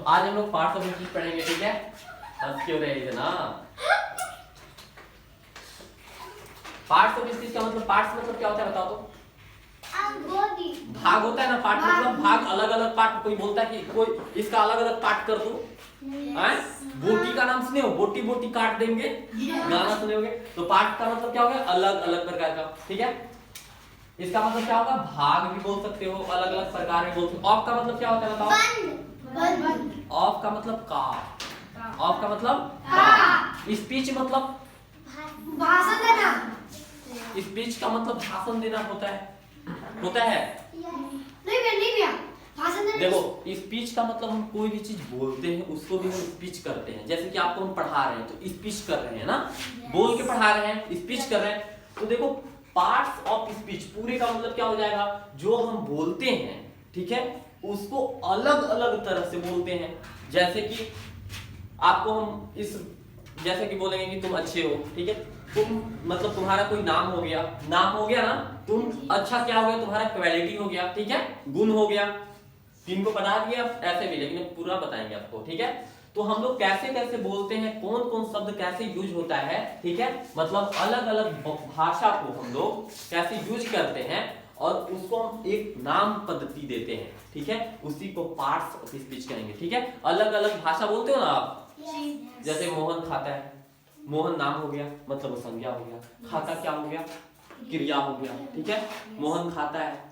आज हम लोग पार्ट्स ऑफ स्पीच पढ़ेंगे, ठीक है। हंस क्यों रहे इतना? पार्ट्स ऑफ स्पीच का मतलब, पार्ट्स मतलब क्या होता है बताओ तो? भाग होता है ना। पार्ट मतलब भाग, अलग अलग पार्ट। कोई बोलता है कि कोई इसका अलग अलग पार्ट कर दूं, बोटी का नाम सुने हो? बोटी बोटी काट देंगे, गाना सुने होगे। तो पार्ट का मतलब क्या हो गया? अलग अलग प्रकार का, ठीक है। इसका मतलब क्या होगा? भाग भी बोल सकते हो, अलग अलग प्रकार में बोल सकते हो। ऑफ का मतलब क्या होता है बताओ? ऑफ का मतलब का, ऑफ का मतलब का। स्पीच मतलब भाषण देना। स्पीच का मतलब भाषण देना होता है, होता है। नहीं भैया भाषण देना। देखो, स्पीच का मतलब हम कोई भी चीज बोलते हैं उसको भी हम स्पीच करते हैं। जैसे कि आपको हम पढ़ा रहे हैं तो स्पीच कर रहे हैं ना, बोल के पढ़ा रहे हैं, स्पीच कर रहे हैं। तो देखो, पार्ट्स ऑफ स्पीच पूरे का मतलब क्या हो जाएगा? जो हम बोलते हैं, ठीक है, उसको अलग अलग तरह से बोलते हैं। जैसे कि आपको हम इस, जैसे कि बोलेंगे कि तुम अच्छे हो, ठीक है। तुम मतलब तुम्हारा कोई नाम हो गया, नाम हो गया ना। तुम अच्छा क्या हो गया? तुम्हारा क्वालिटी हो गया, ठीक है, गुण हो गया। तीन को बना दिया ऐसे भी, लेकिन पूरा बताएंगे आपको, ठीक है। तो हम लोग कैसे कैसे बोलते हैं, कौन कौन शब्द कैसे यूज होता है, ठीक है, मतलब अलग अलग भाषा को हम लोग कैसे यूज करते हैं और उसको हम एक नाम पद्धति देते हैं, ठीक है। उसी को पार्ट्स ऑफ स्पीच करेंगे, ठीक है। अलग अलग भाषा बोलते हो ना आप। जैसे मोहन खाता है, मोहन नाम हो गया, मतलब वो संज्ञा हो गया। खाता क्या हो गया? क्रिया हो गया, ठीक है। मोहन खाता है।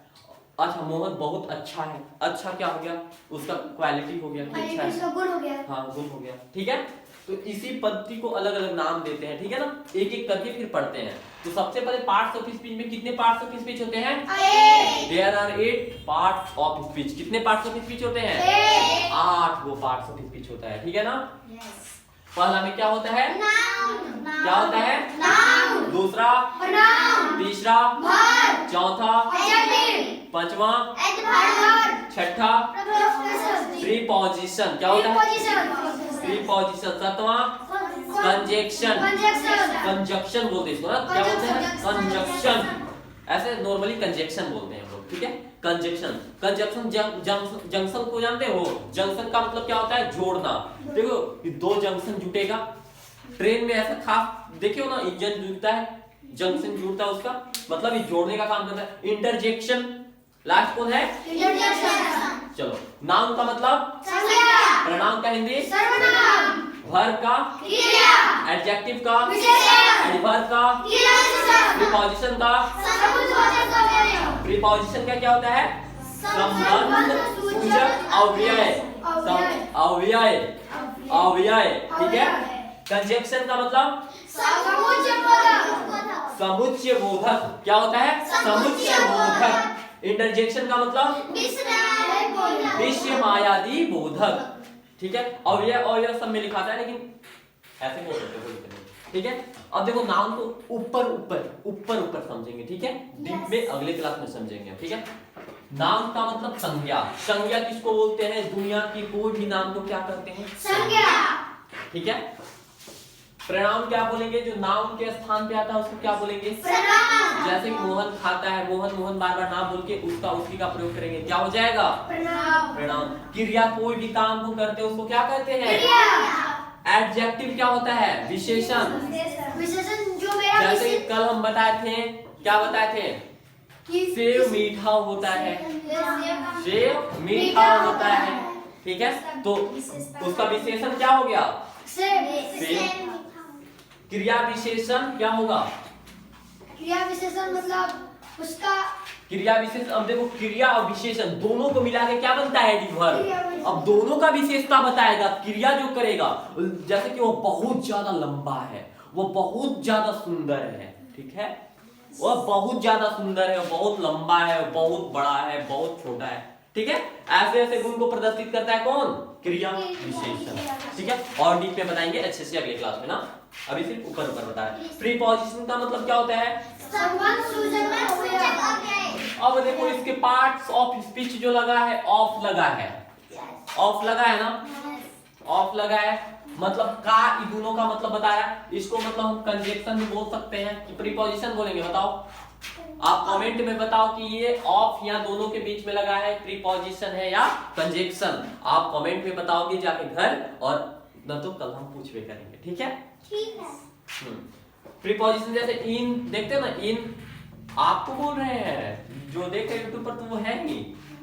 अच्छा, मोहन बहुत अच्छा है, अच्छा क्या हो गया? उसका क्वालिटी हो गया, अच्छा है, गुण हो गया। हाँ, गुण हो गया, ठीक है। तो इसी पद्धति को अलग अलग नाम देते हैं, ठीक है ना। एक एक करके फिर पढ़ते हैं। तो सबसे पहले पार्ट्स ऑफ स्पीच में कितने पार्ट्स ऑफ स्पीच होते हैं? 8। There are 8 parts of speech. कितने पार्ट्स ऑफ स्पीच होते हैं? 8 वो पार्ट्स ऑफ स्पीच होता है, ठीक है ना। पहला में क्या होता है? क्या होता है? नाउन। दूसरा प्रोनाउन। तीसरा वर्ब। चौथा एडजेक्टिव। पांचवा एडवर्ब। छठा प्रीपोजिशन। क्या होता है? प्रीपोजिशन। सातवां कंजक्शन। कंजक्शन बोलते हैं इसको ना। क्या बोलते हैं? कंजक्शन। ऐसे नॉर्मली कंजक्शन बोलते हैं हम लोग, ठीक है। कंजक्शन, कंजक्शन जंक्शन को जानते हो? जंक्शन का मतलब क्या होता है? जोड़ना। देखो, ये दो जंक्शन जुटेगा ट्रेन में, ऐसा खास देखे हो ना, इंजन जुड़ता है, जंक्शन जुड़ता है, उसका मतलब ये जोड़ने का काम करता है। इंटरजेक्शन लास्ट कौन है? इंटरजेक्शन। चलो, नाउन का मतलब संज्ञा। प्रोनाउन का हिंदी सर्वनाम। वर्ब का क्रिया। एडजेक्टिव का विशेषण। एडवर्ब का क्रियाविशेषण। प्रीपोजिशन का समुच्चय। प्रीपोजिशन का क्या होता है? संबंध सूचक अव्यय। अव्यय, अव्यय, ठीक है। कंजक्शन का मतलब समुच्चय बोधक। समुच्चय बोधक। क्या होता है? समुच्चय बोधक। इंटरजेक्शन का मतलब विषयमायादि बोधक, ठीक है। अव्यय अव्यय सब में लिखा है, लेकिन ऐसे बोल सकते हो, ठीक है। अब देखो, नाउन को ऊपर ऊपर ऊपर ऊपर समझेंगे, ठीक है। डीप में अगले क्लास में समझेंगे, ठीक है। नाम का मतलब संज्ञा। संज्ञा किसको बोलते हैं? दुनिया की कोई भी नाम को क्या करते हैं? संज्ञा, ठीक है। प्रोनाउन क्या बोलेंगे? जो नाउन के स्थान पे आता है उसको क्या बोलेंगे? प्रणाम। जैसे कि मोहन खाता है, मोहन मोहन बार बार ना बोल के उसका उसी का प्रयोग करेंगे, क्या हो जाएगा? प्रणाम। प्रोनाउन। क्रिया कोई भी काम को करते हैं उसको क्या कहते हैं? क्रिया। एडजेक्टिव क्या होता है? विशेषण। विशेषण जो मेरा जैसे कल हम बताए थे, क्या बताए थे? सेव मीठा होता है, सेव मीठा होता है, ठीक है। तो उसका विशेषण क्या हो गया? सेव। क्रिया विशेषण क्या होगा? क्रिया विशेषण मतलब उसका क्रिया विशेषण। अब देखो, क्रिया और विशेषण दोनों को मिला के क्या बनता है? एडवर्ब। अब दोनों का विशेषता बताएगा क्रिया जो करेगा। जैसे कि वो बहुत ज्यादा लंबा है, वो बहुत ज्यादा सुंदर है, ठीक है। वो बहुत ज्यादा सुंदर है, बहुत लंबा है, बहुत बड़ा है, बहुत छोटा है, ठीक है। ऐसे ऐसे गुण को प्रदर्शित करता है कौन? क्रिया विशेषण, ठीक है। और डीप में बताएंगे अच्छे से अगले क्लास में ना, अभी सिर्फ ऊपर ऊपर बता रहे हैं। प्रीपोजिशन का मतलब क्या होता है? संबंध सूचक अव्यय। अब देखो, इसके पार्ट्स ऑफ स्पीच जो लगा है, ऑफ लगा है, ऑफ लगा है ना, ऑफ लगा है, मतलब का, इन दोनों का मतलब बताया। इसको मतलब हम कंजक्शन भी बोल सकते हैं कि प्रीपोजिशन बोलेंगे, बताओ। आप कमेंट में बताओ कि ये ऑफ या दोनों के बीच में लगा है, प्रीपोजिशन है या कंजक्शन। आप कमेंट में बताओगे जाके घर, और न तो कल हम पूछवे करेंगे, ठीक है? ठीक है। प्रीपोजिशन जैसे इन देखते हो ना, इन आपको बोल रहे हैं, जो देख रहे यूट्यूब पर तो वो है ही,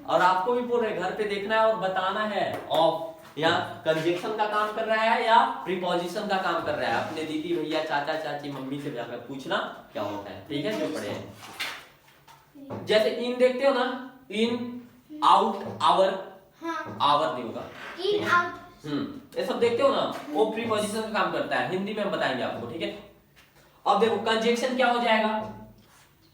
और आपको भी बोल रहे हैं घर पे देखना है और बताना है ऑफ या कंजक्शन का काम कर रहा है या प्रीपोजिशन का काम कर रहा है। अपने दीदी भैया चाचा चाची मम्मी से जाकर पूछना क्या होता है, ठीक है? जो पढ़े हैं जैसे इन देखते हो ना, इन आउट आवर, हाँ। आवर नहीं होगा, इन आउट, ये सब देखते हो ना, वो प्रीपोजिशन का काम करता है। हिंदी में हम बताएंगे आपको, ठीक है? अब देखो कंजक्शन क्या हो जाएगा,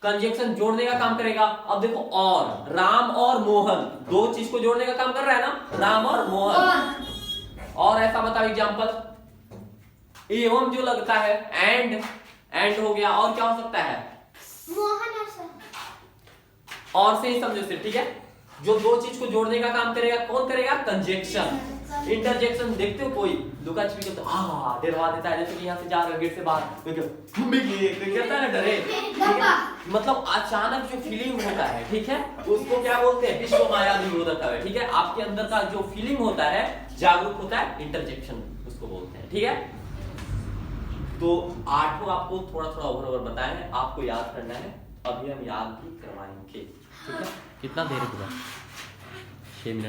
कंजक्शन जोड़ने का काम करेगा। अब देखो और, राम और मोहन, दो चीज को जोड़ने का काम कर रहा है ना, राम और मोहन। और ऐसा बताओ एग्जांपल, एवं जो लगता है, एंड हो गया, और क्या हो सकता है? मोहन और सर, और से ही समझो सिर्फ, ठीक है? जो दो चीज को जोड़ने का काम करेगा, कौन करेगा? कंजक्शन। इंटरजेक्शन देखते हो, कोई लुका छिपी करता है, डरवा देता है, जैसे कि यहाँ से जा रहा है गेट से बाहर, मम्मी की कहता है ना, डरे, ठीक है? मतलब अचानक जो फीलिंग होता है, ठीक है, उसको क्या बोलते हैं? विश्व माया विरोधक है, ठीक है? आपके अंदर का जो फीलिंग होता है, जागरूक होता है, इंटरजेक्शन उसको बोलते हैं, ठीक है? तो आठों आपको थोड़ा थोड़ा ओवर बताया है, आपको याद करना है, अभी हम याद भी करवाएंगे, ठीक है? कितना देर हुआ? 6 मिनट।